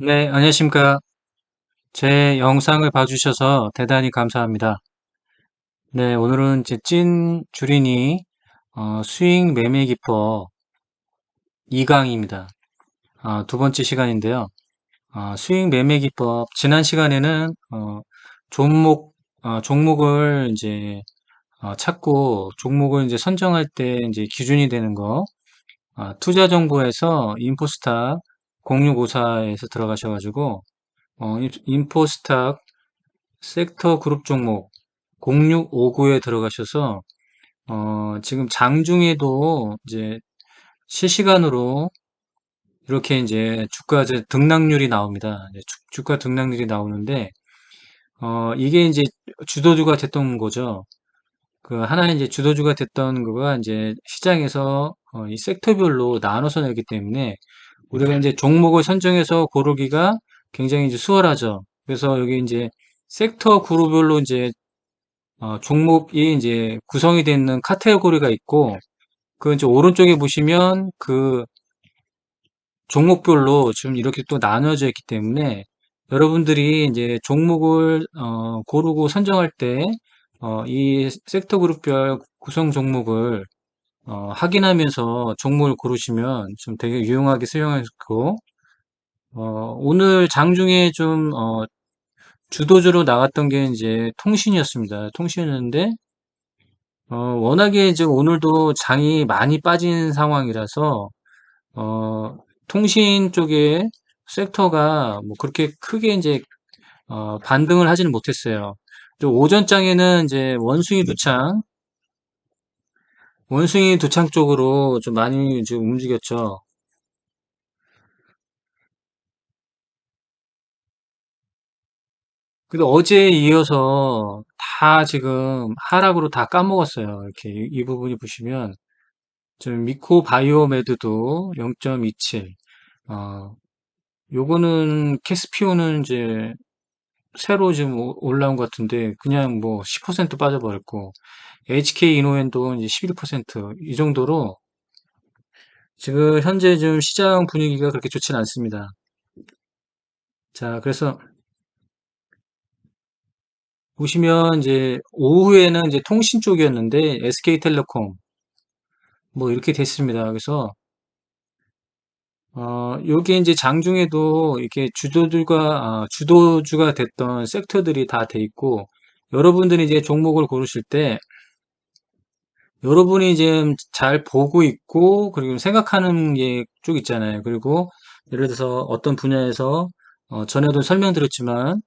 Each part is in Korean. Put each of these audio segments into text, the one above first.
네, 안녕하십니까. 제 영상을 봐주셔서 대단히 감사합니다. 네, 오늘은 이제 찐 주린이 수익 매매 기법 2강입니다. 두 번째 시간인데요. 수익 매매 기법 지난 시간에는 종목을 이제 찾고 종목을 이제 선정할 때 이제 기준이 되는 거 투자 정보에서 인포스탁 0654에서 들어가셔가지고 인포스탁 섹터 그룹 종목 0659에 들어가셔서 지금 장중에도 이제 실시간으로 이렇게 이제 주가 이제 등락률이 나옵니다. 이제 주가 등락률이 나오는데 이게 이제 주도주가 됐던 거죠. 그 하나의 이제 주도주가 됐던 거가 이제 시장에서 이 섹터별로 나눠서 내기 때문에 우리가 이제 종목을 선정해서 고르기가 굉장히 이제 수월하죠. 그래서 여기 이제 섹터 그룹별로 이제 종목이 이제 구성이 되어 있는 카테고리가 있고, 그 이제 오른쪽에 보시면 그 종목별로 지금 이렇게 또 나눠져 있기 때문에 여러분들이 이제 종목을 고르고 선정할 때 이 섹터 그룹별 구성 종목을 확인하면서 종목을 고르시면 좀 되게 유용하게 사용할 수 있고, 오늘 장중에 좀 주도주로 나갔던 게 이제 통신이었습니다. 통신이었는데 워낙에 이제 오늘도 장이 많이 빠진 상황이라서, 어, 통신 쪽에 섹터가 뭐 그렇게 크게 이제, 반등을 하지는 못했어요. 또 오전장에는 이제 원숭이 두창 쪽으로 좀 많이 이제 움직였죠. 근데 어제에 이어서 다 지금 하락으로 다 까먹었어요. 이렇게 이 부분이 보시면, 좀 미코 바이오메드도 0.27, 요거는 캐스피오는 이제 새로 지금 올라온 것 같은데 그냥 뭐 10% 빠져버렸고 HK 이노엔도 이제 11%이 정도로 지금 현재 좀 시장 분위기가 그렇게 좋지는 않습니다. 자, 그래서 보시면 이제 오후에는 이제 통신 쪽이었는데 SK텔레콤 뭐 이렇게 됐습니다. 그래서 요게 이제 장중에도 이렇게 주도주가 됐던 sek터들이 다 돼 있고, 여러분들이 이제 종목을 고르실 때, 여러분이 지금 잘 보고 있고, 그리고 생각하는 게 쭉 있잖아요. 그리고 예를 들어서 어떤 분야에서, 전에도 설명드렸지만,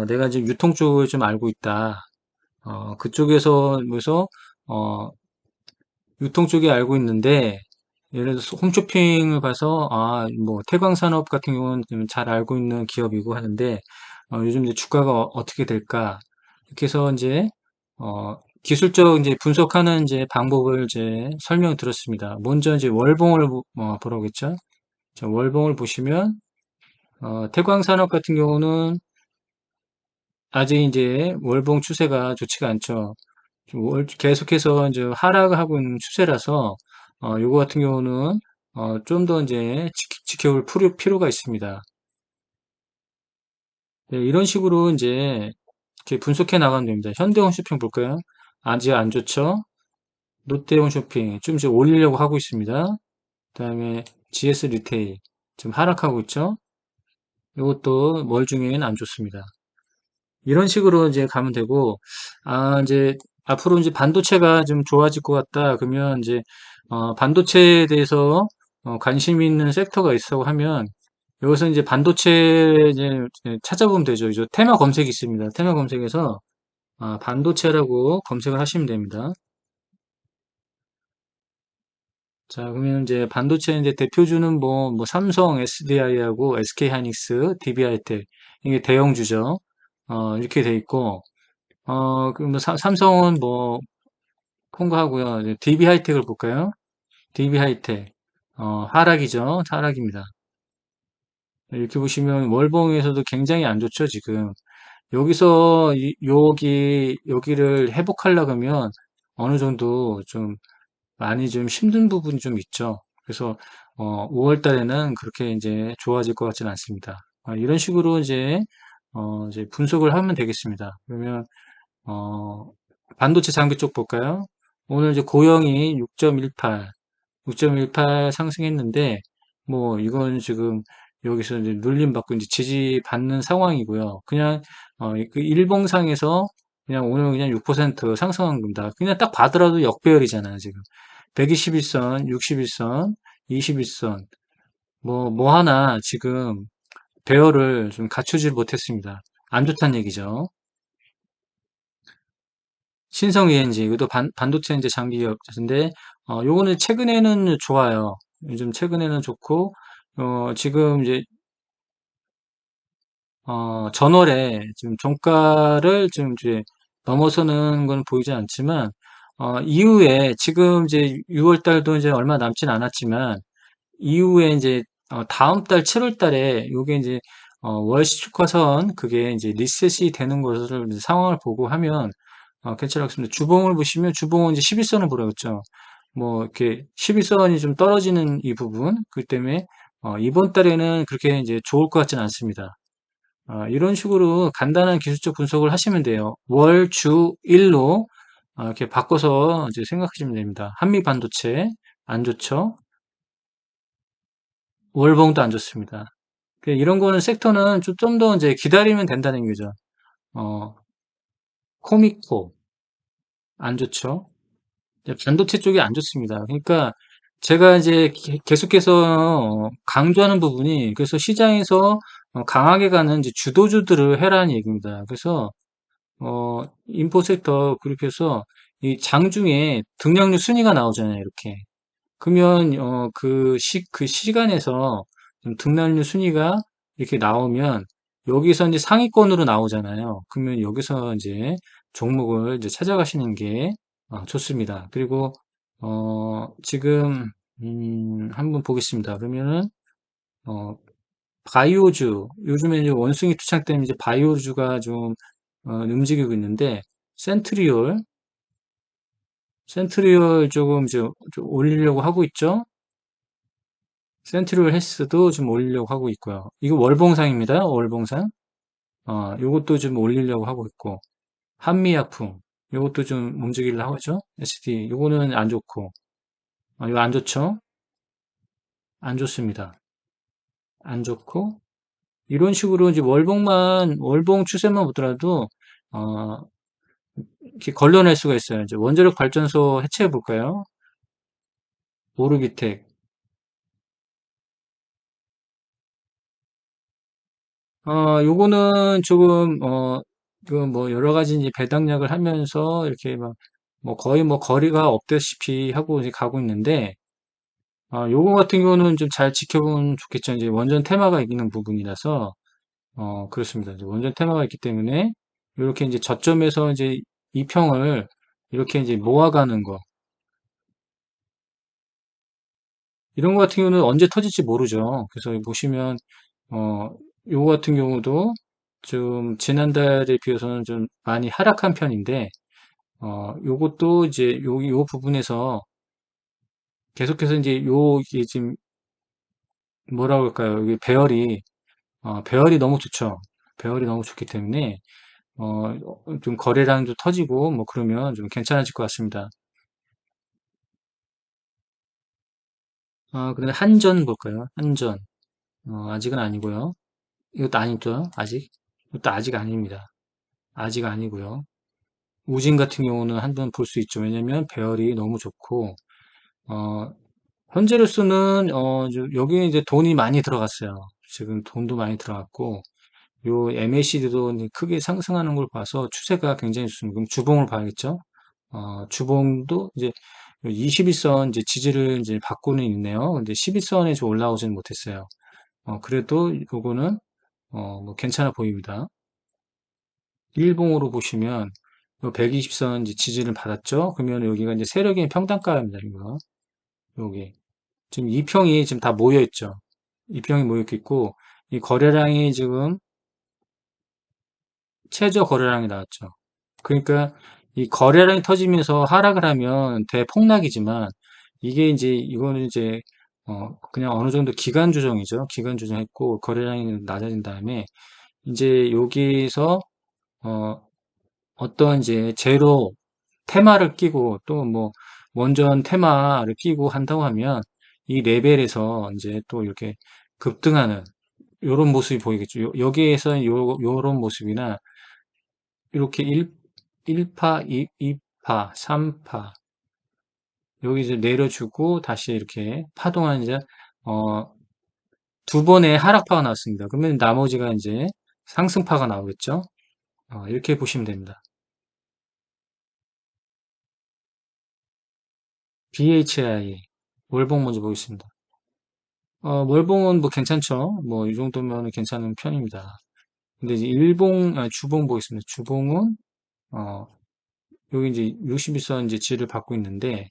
내가 지금 유통 쪽을 좀 알고 있다. 그쪽에서, 그래서, 어, 유통 쪽에 알고 있는데, 예를 들어서 홈쇼핑을 봐서 뭐 태광산업 같은 경우는 좀 잘 알고 있는 기업이고 하는데 요즘 이제 주가가 어떻게 될까 이렇게 해서 이제 기술적 이제 분석하는 이제 방법을 이제 설명 드렸습니다. 먼저 이제 월봉을 보라겠죠. 자, 월봉을 보시면 태광산업 같은 경우는 아직 이제 월봉 추세가 좋지가 않죠. 계속해서 이제 하락을 하고 있는 추세라서 요거 같은 경우는 좀 더 이제 지켜볼 필요가 있습니다. 네, 이런 식으로 이제 이렇게 분석해 나가면 됩니다. 현대홈쇼핑 볼까요? 아직 안 좋죠? 롯데홈쇼핑 좀 이제 올리려고 하고 있습니다. 그다음에 GS 리테일 지금 하락하고 있죠? 이것도 월중에는 안 좋습니다. 이런 식으로 이제 가면 되고, 이제 앞으로 이제 반도체가 좀 좋아질 것 같다. 그러면 이제, 반도체에 대해서 관심 있는 섹터가 있다고 하면, 여기서 이제 반도체 이제 찾아보면 되죠. 이제 테마 검색이 있습니다. 테마 검색에서 반도체라고 검색을 하시면 됩니다. 자, 그러면 이제 반도체 이제 대표주는 뭐 삼성, SDI하고 SK 하이닉스, DB하이텍 이게 대형주죠. 이렇게 돼 있고, 그럼 뭐 삼성은 뭐 통과하고요. DB 하이텍을 볼까요? DB 하이텍 하락이죠. 하락입니다. 이렇게 보시면 월봉에서도 굉장히 안 좋죠, 지금. 여기서 여기를 회복하려고 하면 어느 정도 좀 많이 좀 힘든 부분이 좀 있죠. 그래서 5월 달에는 그렇게 이제 좋아질 것 같지는 않습니다. 이런 식으로 이제 분석을 하면 되겠습니다. 그러면, 어, 반도체 장비 쪽 볼까요? 오늘 이제 고영이 6.18 상승했는데, 뭐, 이건 지금 여기서 이제 눌림받고 이제 지지받는 상황이고요. 그냥, 그 일봉상에서 그냥 오늘 그냥 6% 상승한 겁니다. 그냥 딱 봐더라도 역배열이잖아요, 지금. 121선, 61선, 21선, 뭐 하나 지금 배열을 좀 갖추질 못했습니다. 안 좋다는 얘기죠. 신성 ENG, 이것도 반도체 이제 장비 기업인데, 요거는 최근에는 좋아요. 요즘 최근에는 좋고, 지금 이제, 전월에 지금 종가를 지금 이제 넘어서는 건 보이지 않지만, 이후에 지금 이제 6월 달도 이제 얼마 남진 않았지만, 이후에 이제 다음 달 7월 달에 요게 이제 월시초과선 그게 이제 리셋이 되는 것을 이제 상황을 보고 하면 괜찮았습니다. 주봉을 보시면 주봉은 이제 11선을 보라고 했죠. 뭐 이렇게 11선이 좀 떨어지는 이 부분 그 때문에 이번 달에는 그렇게 이제 좋을 것 같지는 않습니다. 이런 식으로 간단한 기술적 분석을 하시면 돼요. 월, 주, 일로 이렇게 바꿔서 이제 생각하시면 됩니다. 한미 반도체 안 좋죠? 월봉도 안 좋습니다. 이런 거는 섹터는 좀 더 이제 기다리면 된다는 거죠. 어, 코미코 안 좋죠. 이제 반도체 쪽이 안 좋습니다. 그러니까 제가 이제 계속해서 강조하는 부분이 그래서 시장에서 강하게 가는 이제 주도주들을 해라는 얘기입니다. 그래서 인포섹터 그렇게 해서 이 장중에 등락률 순위가 나오잖아요. 이렇게. 그러면 그 시간에서 좀 등락률 순위가 이렇게 나오면 여기서 이제 상위권으로 나오잖아요. 그러면 여기서 이제 종목을 이제 찾아가시는 게 좋습니다. 그리고 지금 한번 보겠습니다. 그러면은 어, 바이오주 요즘에 이제 원숭이 투창 때문에 이제 바이오주가 좀 움직이고 있는데 센트리올 센트리올 조금 이제 좀 올리려고 하고 있죠. 센트럴 헬스도 좀 올리려고 하고 있고요. 이거 월봉상입니다. 월봉상. 요것도 좀 올리려고 하고 있고. 한미약품. 요것도 좀 움직이려고 하죠. SD. 요거는 안 좋고. 이거 안 좋죠? 안 좋습니다. 안 좋고. 이런 식으로 이제 월봉 추세만 보더라도, 어, 이렇게 걸러낼 수가 있어요. 이제 원자력 발전소 해체해 볼까요? 오르비텍. 요거는 조금, 그 뭐 여러 가지 이제 배당락을 하면서 이렇게 막, 뭐 거의 뭐 거리가 없다시피 하고 이제 가고 있는데, 요거 같은 경우는 좀 잘 지켜보면 좋겠죠. 이제 원전 테마가 있는 부분이라서, 그렇습니다. 이제 원전 테마가 있기 때문에, 이렇게 이제 저점에서 이제 이평을 이렇게 이제 모아가는 거, 이런 거 같은 경우는 언제 터질지 모르죠. 그래서 보시면, 어, 요거 같은 경우도 좀 지난달에 비해서는 좀 많이 하락한 편인데, 요것도 이제 요 부분에서 계속해서 이제 이게 지금 뭐라고 할까요? 이게 배열이 너무 좋죠. 배열이 너무 좋기 때문에, 좀 거래량도 터지고, 뭐 그러면 좀 괜찮아질 것 같습니다. 그다음에 한전 볼까요? 한전. 아직은 아니고요. 이것도 아니죠. 아직. 이것도 아직 아닙니다. 아직 아니고요. 우진 같은 경우는 한번 볼 수 있죠. 왜냐면 배열이 너무 좋고, 어, 현재로서는 여기 이제 돈이 많이 들어갔어요. 지금 돈도 많이 들어갔고 요 MACD도 크게 상승하는 걸 봐서 추세가 굉장히 좋습니다. 그럼 주봉을 봐야겠죠? 주봉도 이제 21선 이제 지지를 이제 받고는 있네요. 근데 11선에 좀 올라오지는 못했어요. 그래도 요거는 뭐 괜찮아 보입니다. 일봉으로 보시면 요 120선 이제 지지를 받았죠? 그러면 여기가 이제 세력인 평단가입니다. 이거. 여기. 지금 이평이 지금 다 모여 있죠. 이평이 모여 있고 이 거래량이 지금 최저 거래량이 나왔죠. 그러니까 이 거래량이 터지면서 하락을 하면 대폭락이지만 이게 이제 이거는 이제 그냥 어느 정도 기간 조정이죠. 기간 조정했고, 거래량이 낮아진 다음에, 이제 여기서, 어, 어떤 이제 제로 테마를 끼고, 또 뭐, 원전 테마를 끼고 한다고 하면, 이 레벨에서 이제 또 이렇게 급등하는, 요런 모습이 보이겠죠. 여기에서 요런 모습이나, 이렇게 1파, 2파, 3파, 여기 이제 내려주고, 다시 이렇게 파동하는 이제, 어, 두 번의 하락파가 나왔습니다. 그러면 나머지가 이제 상승파가 나오겠죠. 이렇게 보시면 됩니다. BHI, 월봉 먼저 보겠습니다. 월봉은 뭐 괜찮죠. 뭐 이 정도면 괜찮은 편입니다. 근데 이제 주봉 보겠습니다. 주봉은, 어, 여기 이제 61선 이제 지지를 받고 있는데,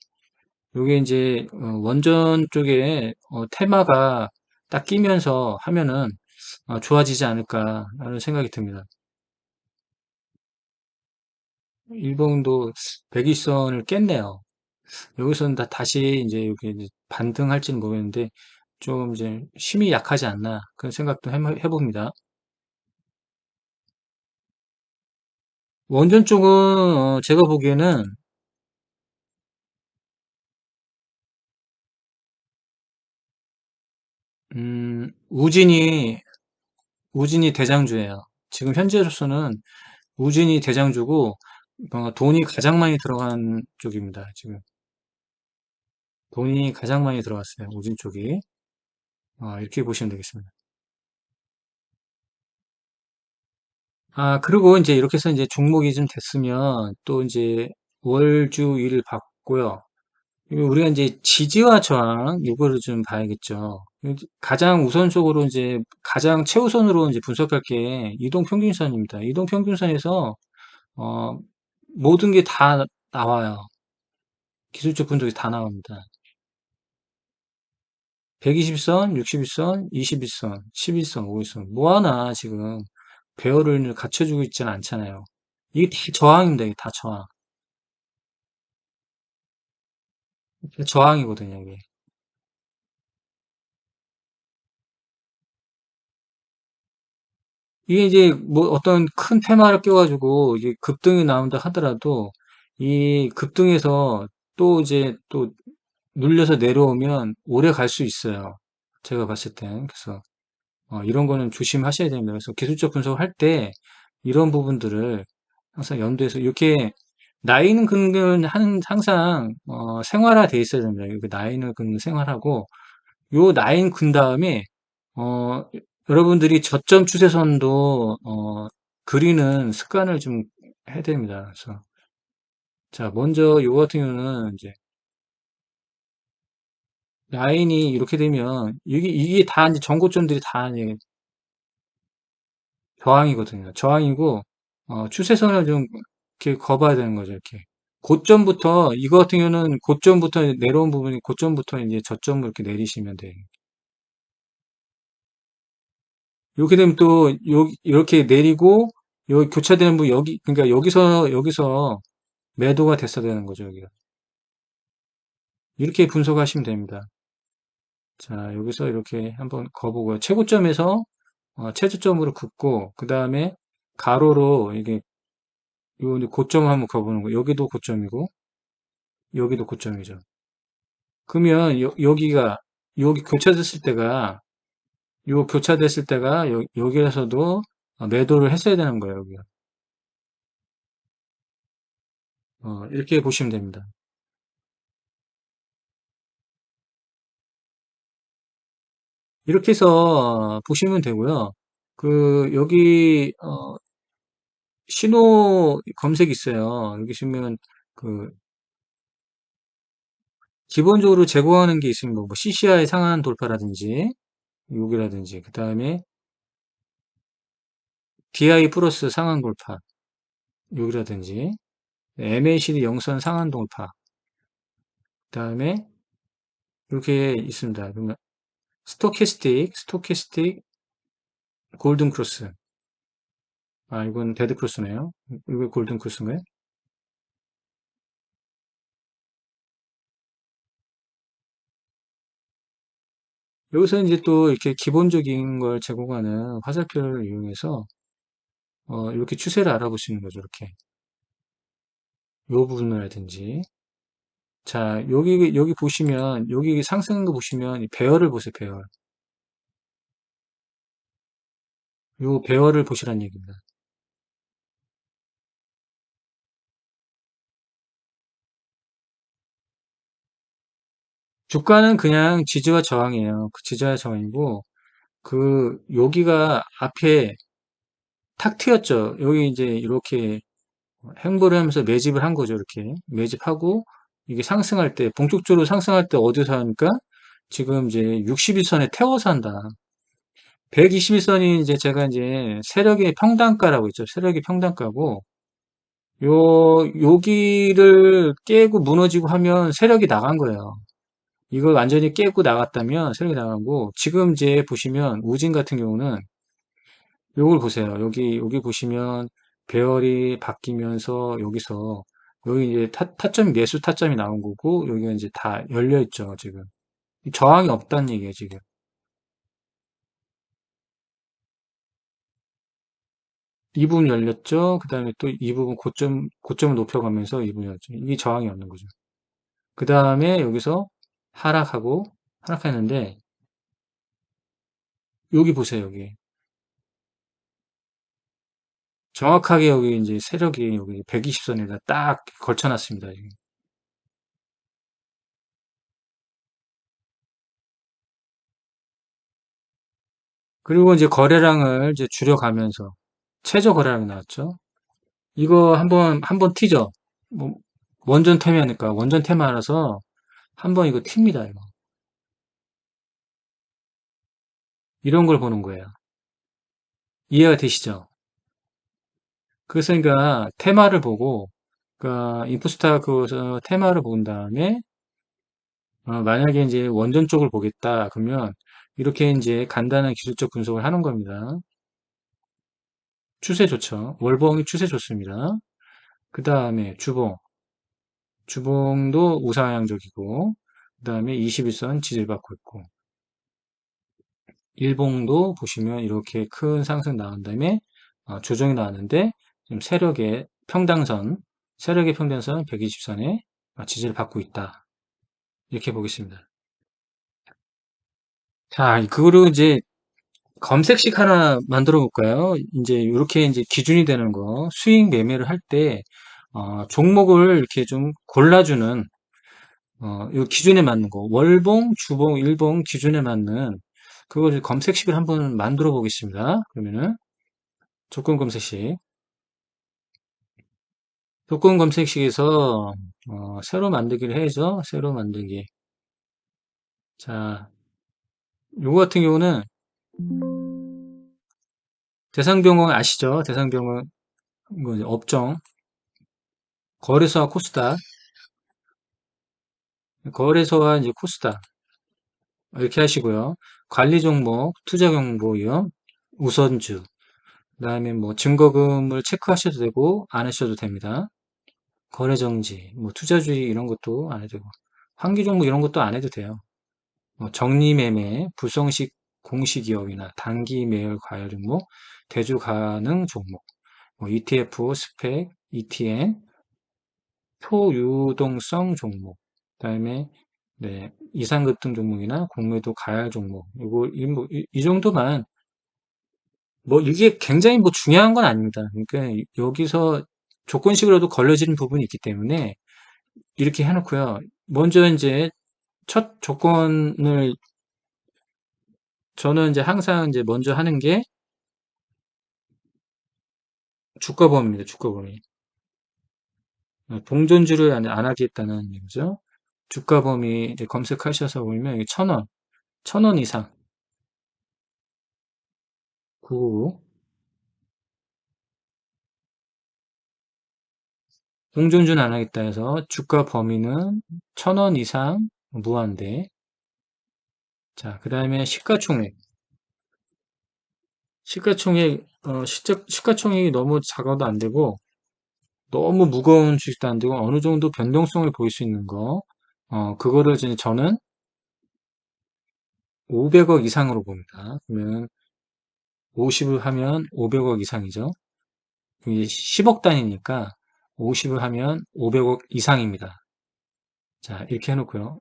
요게 이제, 원전 쪽에, 테마가 딱 끼면서 하면은, 좋아지지 않을까라는 생각이 듭니다. 일봉도 120선을 깼네요. 여기서는 다시 이제 여기 이제 반등할지는 모르겠는데, 좀 이제 힘이 약하지 않나, 그런 생각도 해봅니다. 원전 쪽은, 제가 보기에는, 우진이 대장주예요. 지금 현재로서는 우진이 대장주고, 돈이 가장 많이 들어간 쪽입니다. 지금 돈이 가장 많이 들어갔어요. 우진 쪽이. 이렇게 보시면 되겠습니다. 그리고 이제 이렇게 해서 이제 종목이 좀 됐으면 또 이제 월주일을 봤고요. 그리고 우리가 이제 지지와 저항 이거를 좀 봐야겠죠. 가장 우선적으로 이제 가장 최우선으로 이제 분석할 게 이동평균선입니다. 이동평균선에서 어, 모든 게 다 나와요. 기술적 분석이 다 나옵니다. 120선, 61선, 21선, 11선, 51선 뭐 하나 지금 배열을 갖춰주고 있지는 않잖아요. 이게 다 저항입니다. 이게 다 저항. 저항이거든요, 이게. 이게 이제 뭐 어떤 큰 테마를 껴가지고 이게 급등이 나온다 하더라도 이 급등에서 또 이제 또 눌려서 내려오면 오래 갈 수 있어요. 제가 봤을 땐. 그래서 이런 거는 조심하셔야 됩니다. 그래서 기술적 분석을 할 때 이런 부분들을 항상 염두에서 이렇게 라인 근근 항상 생활화 돼 있어야 됩니다. 이렇게 라인을 긋는 생활하고 요 라인 근 다음에 어, 여러분들이 저점 추세선도 그리는 습관을 좀 해야 됩니다. 그래서 자 먼저 요 같은 경우는 이제 라인이 이렇게 되면 이게 다 이제 전고점들이 다 이제 저항이거든요. 저항이고 추세선을 좀 이렇게 거봐야 되는 거죠. 이렇게 고점부터 이거 같은 경우는 고점부터 내려온 부분이 고점부터 이제 저점을 이렇게 내리시면 돼요. 이렇게 되면 또 이렇게 내리고 여기 교차되는 부분 여기 그러니까 여기서 매도가 됐어야 되는 거죠. 여기가 이렇게 분석하시면 됩니다. 자 여기서 이렇게 한번 거보고요. 최고점에서 최저점으로 긋고 그 다음에 가로로 이게 요 고점 한번 거보는 거. 여기도 고점이고 여기도 고점이죠. 그러면 여기가 여기 교차됐을 때가 요 교차됐을 때가 여기에서도 매도를 했어야 되는 거예요. 여기가 이렇게 보시면 됩니다. 이렇게 해서 보시면 되고요. 여기 신호 검색이 있어요. 여기 보시면 그 기본적으로 제공하는 게 있습니다. 뭐 CCI 상한 돌파라든지 여기라든지 그 다음에 DI 플러스 상한 돌파 여기라든지 MACD 영선 상한 돌파 그 다음에 이렇게 있습니다. 그러면 스토캐스틱 골든 크로스. 이건 데드 크로스네요. 이거 골든 크로스인가요? 여기서 이제 또 이렇게 기본적인 걸 제공하는 화살표를 이용해서 이렇게 추세를 알아보시는 거죠. 이렇게 요 부분이라든지 자 여기 보시면 여기 상승한 거 보시면 이 배열을 보세요. 배열 요 배열을 보시란 얘기입니다. 주가는 그냥 지지와 저항이에요. 그 지지와 저항이고 여기가 앞에 탁 트였죠. 여기 이제 이렇게 행보를 하면서 매집을 한 거죠. 이렇게 매집하고 이게 상승할 때 본격적으로 상승할 때 어디서 하니까 지금 이제 61선에 태워서 한다. 121선이 이제 제가 이제 세력의 평단가라고 있죠. 세력의 평단가고 여기를 깨고 무너지고 하면 세력이 나간 거예요. 이걸 완전히 깨고 나갔다면 세력이 나가고 지금 이제 보시면 우진 같은 경우는 요걸 보세요. 여기 보시면 배열이 바뀌면서 여기서 여기 이제 타점 매수 타점이 나온 거고 여기가 이제 다 열려 있죠, 지금. 저항이 없다는 얘기예요, 지금. 2부분 열렸죠. 그다음에 또 이 부분 고점을 높여가면서 2부분 열렸죠. 이게 저항이 없는 거죠. 그다음에 여기서 하락하고 하락했는데 여기 보세요, 여기. 정확하게 여기 이제 세력이 여기 120선에다 딱 걸쳐놨습니다, 지금. 그리고 이제 거래량을 이제 줄여가면서 최저 거래량이 나왔죠. 이거 한번 튀죠. 뭐 원전 테마니까 원전 테마라서 한번 이거 튑니다. 이거 이런 걸 보는 거예요. 이해가 되시죠? 그래서 그러니까 테마를 보고 그러니까 인포스타 그 테마를 본 다음에 만약에 이제 원전 쪽을 보겠다 그러면 이렇게 이제 간단한 기술적 분석을 하는 겁니다. 추세 좋죠. 월봉이 추세 좋습니다. 그 다음에 주봉도 우상향적이고 그 다음에 21선 지지를 받고 있고 일봉도 보시면 이렇게 큰 상승 나온 다음에 조정이 나왔는데 지금 세력의 평단선 120선에 지지를 받고 있다. 이렇게 보겠습니다. 자, 그거로 이제 검색식 하나 만들어 볼까요? 이제 이렇게 이제 기준이 되는 거 수익 매매를 할 때 종목을 이렇게 좀 골라주는 이 기준에 맞는 거 월봉, 주봉, 일봉 기준에 맞는 그걸 검색식을 한번 만들어 보겠습니다. 그러면은 조건 검색식 조건 검색식에서 새로 만들기를 해야죠. 새로 만들기. 자, 요거 같은 경우는 대상병원 아시죠? 대상병원 뭐 업종 거래소와 코스닥 거래소와 이제 코스닥 이렇게 하시고요. 관리 종목, 투자 정보요, 우선주, 그다음에 뭐 증거금을 체크하셔도 되고 안 하셔도 됩니다. 거래 정지, 뭐 투자주의 이런 것도 안 해도 되고 환기 종목 이런 것도 안 해도 돼요. 뭐 정리 매매, 불성식 공시기업이나 단기 매열 과열 종목, 대주 가능 종목, 뭐 ETF, 스펙, ETN, 초유동성 종목, 그다음에 네, 이상급등 종목이나 공매도 가야 종목. 이 정도만, 뭐, 이게 굉장히 뭐 중요한 건 아닙니다. 그러니까 여기서 조건식으로도 걸려지는 부분이 있기 때문에 이렇게 해놓고요. 먼저 이제 첫 조건을 저는 이제 항상 이제 먼저 하는 게 주가 범위입니다. 주가 범위. 동전주를 안 하겠다는 얘기죠. 주가 범위 이제 검색하셔서 보면 이게 1,000원, 1,000원 이상, 9 동전주는 안 하겠다 해서 주가 범위는 1,000원 이상 무한대. 자, 그 다음에 시가총액. 시가총액이 너무 작아도 안 되고, 너무 무거운 주식도 안 되고, 어느 정도 변동성을 보일 수 있는 거. 그거를 이제 저는 500억 이상으로 봅니다. 그러면 50을 하면 500억 이상이죠. 이게 10억 단위니까 50을 하면 500억 이상입니다. 자, 이렇게 해놓고요.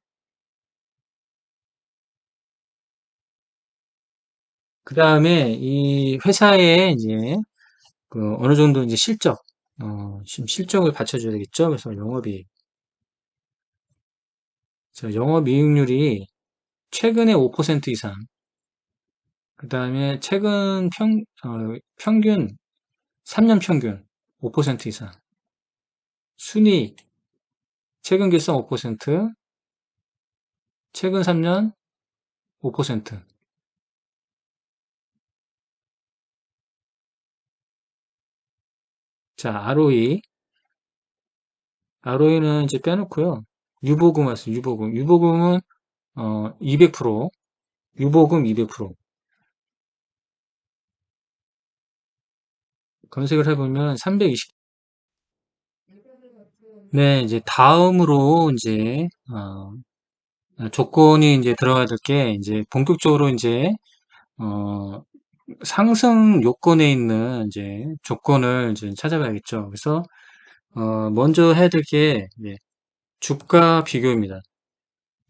그 다음에 이 회사의 이제 그 어느 정도 이제 실적, 지금 실적을 받쳐줘야 되겠죠. 그래서 영업이익률이 최근에 5% 이상, 그 다음에 최근 평균, 3년 평균 5% 이상, 순이익, 최근 결산 5%, 최근 3년 5%. 자, ROE는 이제 빼놓고요. 유보금 왔어요. 유보금. 유보금은 200%, 유보금 200%. 검색을 해보면 320. 네, 이제 다음으로 이제 조건이 이제 들어가야 될 게 이제 본격적으로 이제 어, 상승 요건에 있는 이제 조건을 이제 찾아봐야겠죠. 그래서 먼저 해야 될 게 주가 비교입니다.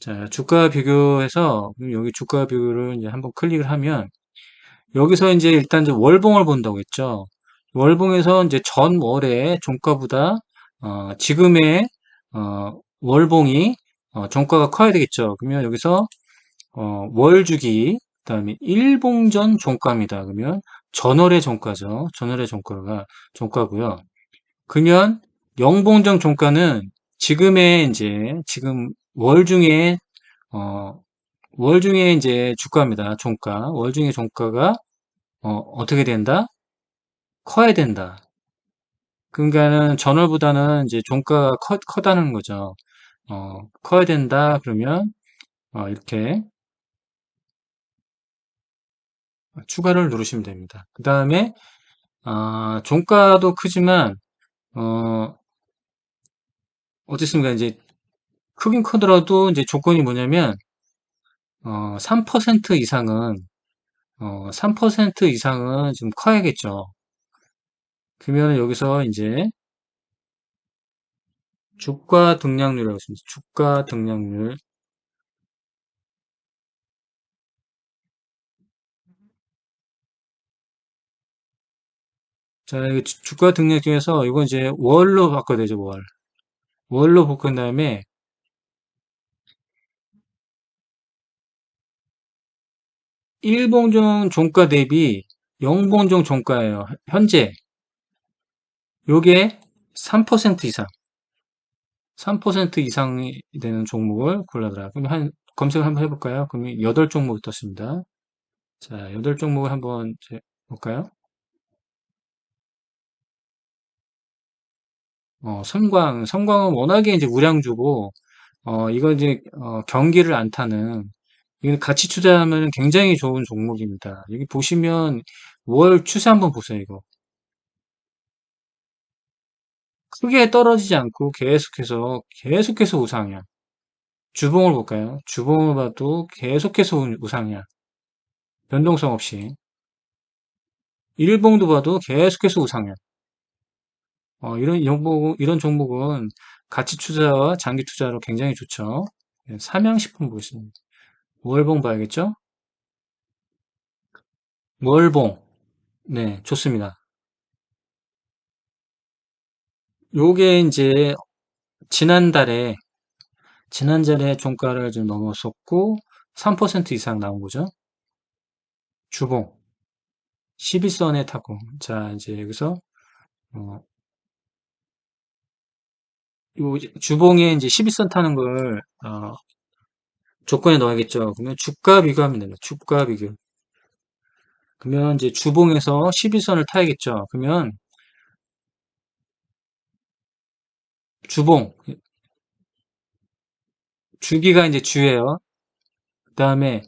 자, 주가 비교해서 여기 주가 비교를 이제 한번 클릭을 하면 여기서 이제 일단 이제 월봉을 본다고 했죠. 월봉에서 이제 전 월의 종가보다 지금의 월봉이 종가가 커야 되겠죠. 그러면 여기서 월 주기 그다음에 일봉전 종가입니다. 그러면 전월의 종가죠. 전월의 종가고요. 그러면 영봉전 종가는 지금 어, 월 중에 이제 주가입니다. 종가. 월 중에 종가가 어떻게 된다? 커야 된다. 그러니까는 전월보다는 이제 종가가 커다는 거죠. 커야 된다. 그러면 이렇게 추가를 누르시면 됩니다. 그 다음에 종가도 크지만 어, 어쨌습니까? 이제 크긴 크더라도 이제 조건이 뭐냐면 3% 이상은 3% 이상은 좀 커야겠죠. 그러면 여기서 이제 주가 등락률이라고 있습니다. 주가 등락률. 자, 이거 주가 등락 중에서 이거 이제 월로 바꿔야 되죠, 월. 월로 바꾼 다음에 일봉종 종가 대비 영봉종 종가예요. 현재 요게 3% 이상, 3% 이상이 되는 종목을 골라더라. 그럼 검색을 한번 해볼까요? 그러면 8종목이 떴습니다. 자, 8종목을 한번 이제 볼까요? 섬광은 워낙에 이제 우량주고, 이거 이제, 경기를 안 타는, 이거 같이 투자하면 굉장히 좋은 종목입니다. 여기 보시면 월 추세 한번 보세요, 이거. 크게 떨어지지 않고 계속해서 우상이야. 주봉을 볼까요? 주봉을 봐도 계속해서 우상이야. 변동성 없이. 일봉도 봐도 계속해서 우상이야. 이런 종목은 가치 투자와 장기 투자로 굉장히 좋죠. 삼양식품 보겠습니다. 월봉 봐야겠죠? 월봉. 네, 좋습니다. 요게 이제 지난달에, 지난달에 종가를 좀 넘었었고, 3% 이상 나온 거죠. 주봉. 12선에 타고. 자, 이제 여기서, 어, 요 주봉에 이제 12선 타는 걸, 조건에 넣어야겠죠. 그러면 주가 비교하면 됩니다. 주가 비교. 그러면 이제 주봉에서 12선을 타야겠죠. 그러면 주봉, 주기가 이제 주예요. 그 다음에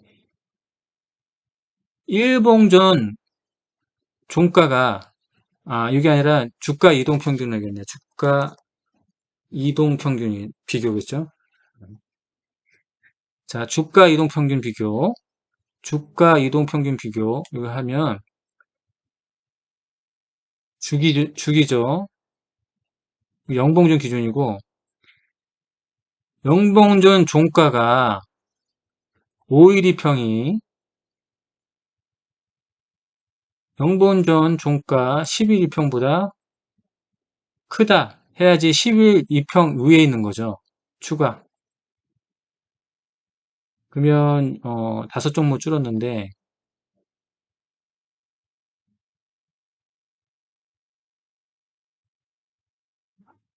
일봉전 종가가, 이게 아니라 주가 이동 평균을 하겠네요. 주가 이동 평균이 비교겠죠. 자, 주가 이동 평균 비교. 주가 이동평균 비교, 이거 하면, 주기죠. 영봉준 기준이고, 영봉준 종가가 5일 이평이, 영봉준 종가 10일 이평보다 크다 해야지 10일 이평 위에 있는 거죠. 추가. 그러면, 5종목 줄었는데,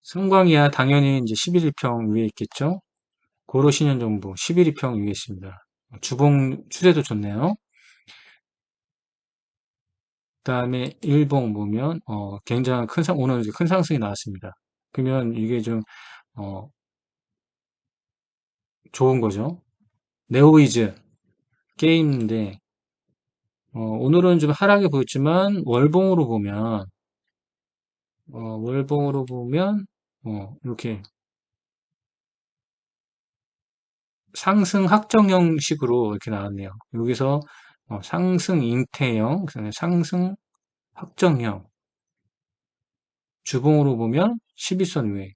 승광이야 당연히 이제 11일평 위에 있겠죠. 고로 신현정보 11일평 위에 있습니다. 주봉 추세도 좋네요. 그다음에 일봉 보면 굉장히 오늘 이제 큰 상승이 나왔습니다. 그러면 이게 좀 어, 좋은 거죠. 네오이즈 게임인데 오늘은 좀 하락이 보였지만 월봉으로 보면 이렇게 상승 확정 형식으로 이렇게 나왔네요. 여기서 상승 잉태형, 그다음에 상승 확정형, 주봉으로 보면 12선 위에,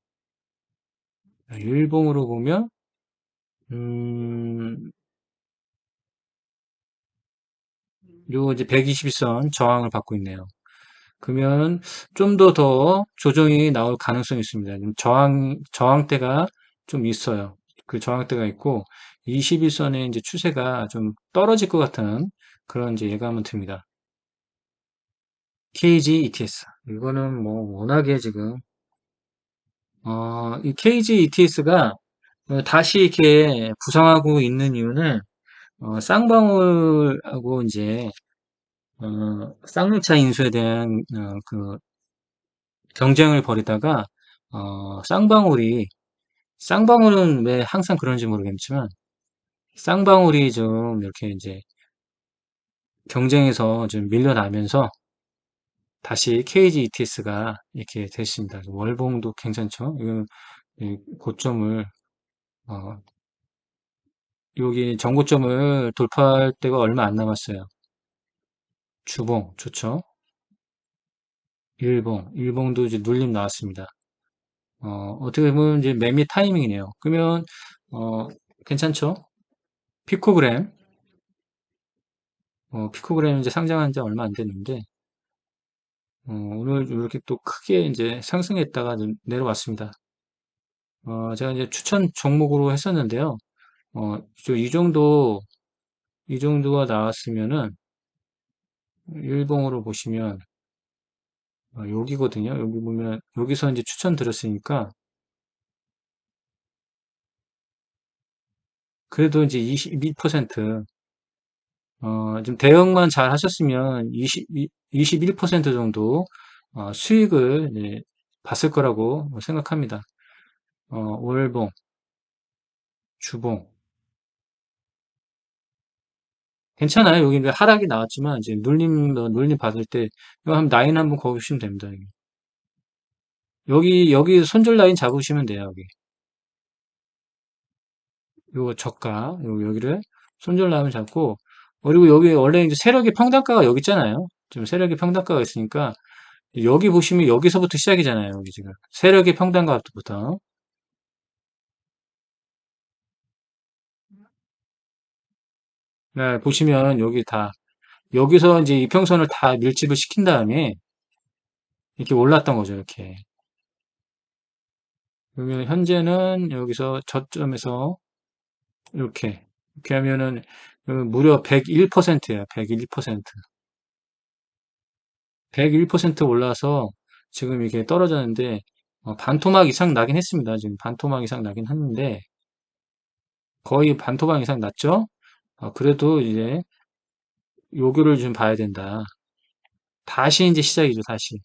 일봉으로 보면 음, 요 이제 121선 저항을 받고 있네요. 그러면 좀 더 조정이 나올 가능성이 있습니다. 저항대가 좀 있어요. 그 저항대가 있고 21선의 이제 추세가 좀 떨어질 것 같은 그런 이제 예감은 듭니다. KG ETS. 이거는 뭐 워낙에 지금 이 KG ETS가 다시 이렇게 부상하고 있는 이유는 쌍방울하고 이제 쌍용차 인수에 대한 그 경쟁을 벌이다가 쌍방울이 쌍방울은 왜 항상 그런지 모르겠지만 쌍방울이 좀 이렇게 이제 경쟁에서 좀 밀려나면서 다시 KG ETS가 이렇게 됐습니다. 월봉도 괜찮죠? 이 고점을 어, 여기 전고점을 돌파할 때가 얼마 안 남았어요. 주봉 좋죠? 일봉도 이제 눌림 나왔습니다. 어떻게 보면 이제 매매 타이밍이네요. 그러면 어, 괜찮죠? 피코그램, 피코그램 이제 상장한 지 얼마 안 됐는데 오늘 이렇게 또 크게 이제 상승했다가 좀 내려왔습니다. 제가 이제 추천 종목으로 했었는데요. 이 정도가 나왔으면은 일봉으로 보시면 여기거든요. 여기 보면 여기서 이제 추천 드렸으니까 그래도 이제 22%, 좀 대응만 잘 하셨으면 21% 정도 수익을 네, 봤을 거라고 생각합니다. 월봉, 주봉. 괜찮아요. 여기 이제 하락이 나왔지만 이제 눌림 받을 때 이거 한 라인 한번 그으시면 됩니다. 여기 손절 라인 잡으시면 돼요. 여기. 요 저가 여기를 손절 라인 잡고 그리고 여기 원래 이제 세력의 평단가가 여기 있잖아요. 지금 세력의 평단가가 있으니까 여기 보시면 여기서부터 시작이잖아요. 여기 지금 세력의 평단가부터 네, 보시면 여기서 이제 이평선을 다 밀집을 시킨 다음에 이렇게 올랐던 거죠. 이렇게 그러면 현재는 여기서 저점에서 이렇게 하면은 무려 101%예요. 101%. 101% 올라서 지금 이게 떨어졌는데 반토막 이상 나긴 했습니다. 지금 반토막 이상 나긴 했는데 거의 반토막 이상 났죠? 그래도 이제 요거를 좀 봐야 된다. 다시 이제 시작이죠, 다시.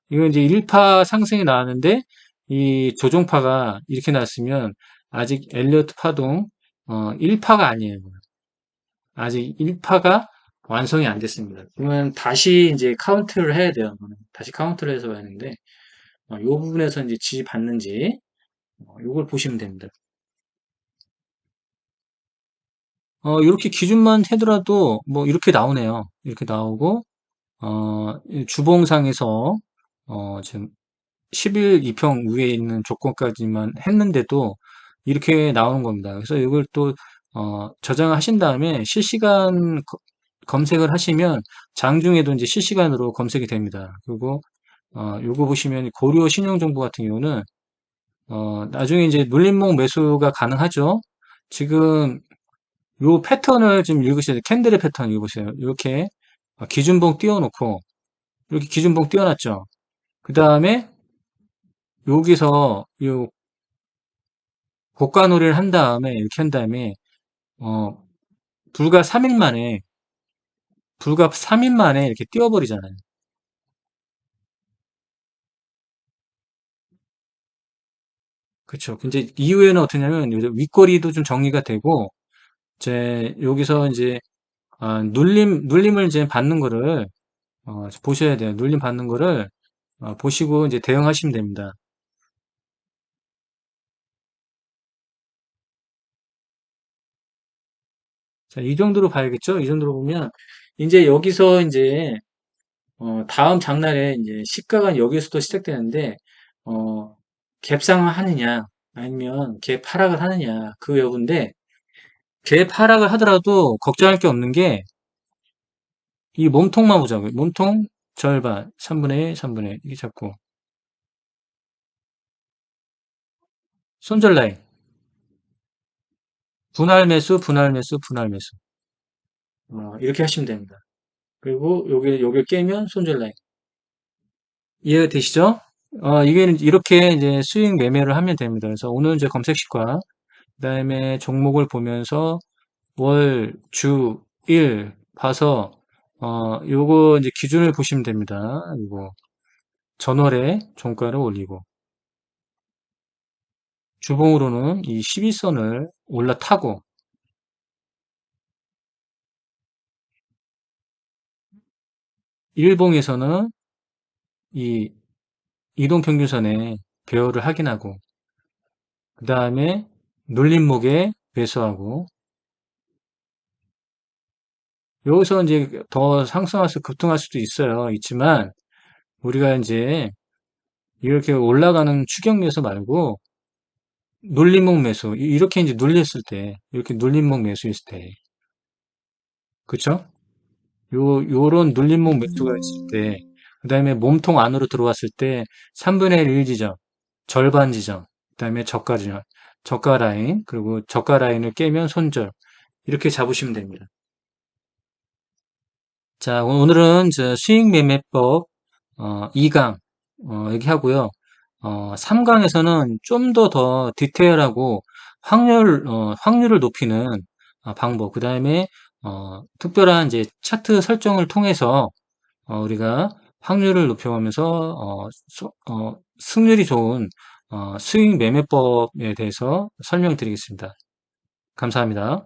이건 이제 1파 상승이 나왔는데 이 조종파가 이렇게 났으면 아직 엘리어트 파동 1파가 아니에요. 아직 1파가 완성이 안 됐습니다. 그러면 다시 이제 카운트를 해야 돼요. 다시 카운트를 해서 해야 하는데 이 부분에서 이제 지지받는지 요걸 보시면 됩니다. 이렇게 기준만 해더라도 뭐 이렇게 나오네요. 이렇게 나오고, 이 주봉상에서, 지금 11 2평 위에 있는 조건까지만 했는데도 이렇게 나오는 겁니다. 그래서 이걸 또, 저장을 하신 다음에 실시간 검색을 하시면 장중에도 이제 실시간으로 검색이 됩니다. 그리고, 요거 보시면 고려 신용정보 같은 경우는, 나중에 이제 눌림목 매수가 가능하죠. 지금 요 패턴을 좀 읽으셔야 돼요. 캔들의 패턴 읽어보세요. 이렇게 기준봉 띄워놓고, 이렇게 기준봉 띄워놨죠. 그 다음에 여기서 요 고가놀이를 한 다음에, 이렇게 한 다음에, 어, 불과 3일 만에, 불과 3일 만에 이렇게 띄워버리잖아요. 그쵸. 근데 이후에는 어떠냐면, 이제 윗꼬리도 좀 정리가 되고, 이제 여기서 이제, 눌림을 이제 받는 거를, 보셔야 돼요. 눌림 받는 거를, 보시고 이제 대응하시면 됩니다. 자, 이 정도로 봐야겠죠? 이 정도로 보면, 이제 여기서 이제, 다음 장날에 이제 시가가 여기서부터 시작되는데, 어, 갭상을 하느냐, 아니면 갭 하락을 하느냐, 그 여부인데, 갭 하락을 하더라도 걱정할 게 없는 게, 이 몸통만 보자고요. 몸통 절반, 3분의 1, 3분의 1, 이렇게 잡고, 손절 라인, 분할 매수, 분할 매수, 분할 매수. 이렇게 하시면 됩니다. 그리고 요게 깨면 손절 라인. 이해가 되시죠? 이게 이렇게 이제 수익 매매를 하면 됩니다. 그래서 오늘 이제 검색식과 그다음에 종목을 보면서 월, 주, 일 봐서 요거 이제 기준을 보시면 됩니다. 이거 전월에 종가를 올리고 주봉으로는 이 12선을 올라타고 일봉에서는 이 이동평균선에 배열을 확인하고 그 다음에 눌림목에 매수하고 여기서 이제 더 상승할 수 급등할 수도 있어요. 있지만 우리가 이제 이렇게 올라가는 추격매수 말고 눌림목 매수 이렇게 이제 눌렸을 때 이렇게 눌림목 매수했을 때 그쵸? 요런 눌림목 매수가 있을 때 그다음에 몸통 안으로 들어왔을 때 3분의 1 지점 절반 지점 그다음에 저가 지점 저가 라인 그리고 저가 라인을 깨면 손절 이렇게 잡으시면 됩니다. 자 오늘은 저 수익 매매법 2강 얘기하고요. 3강에서는 좀 더 디테일하고 확률을 높이는 방법, 그 다음에 특별한 이제 차트 설정을 통해서 우리가 확률을 높여가면서 승률이 좋은 수익 매매법에 대해서 설명드리겠습니다. 감사합니다.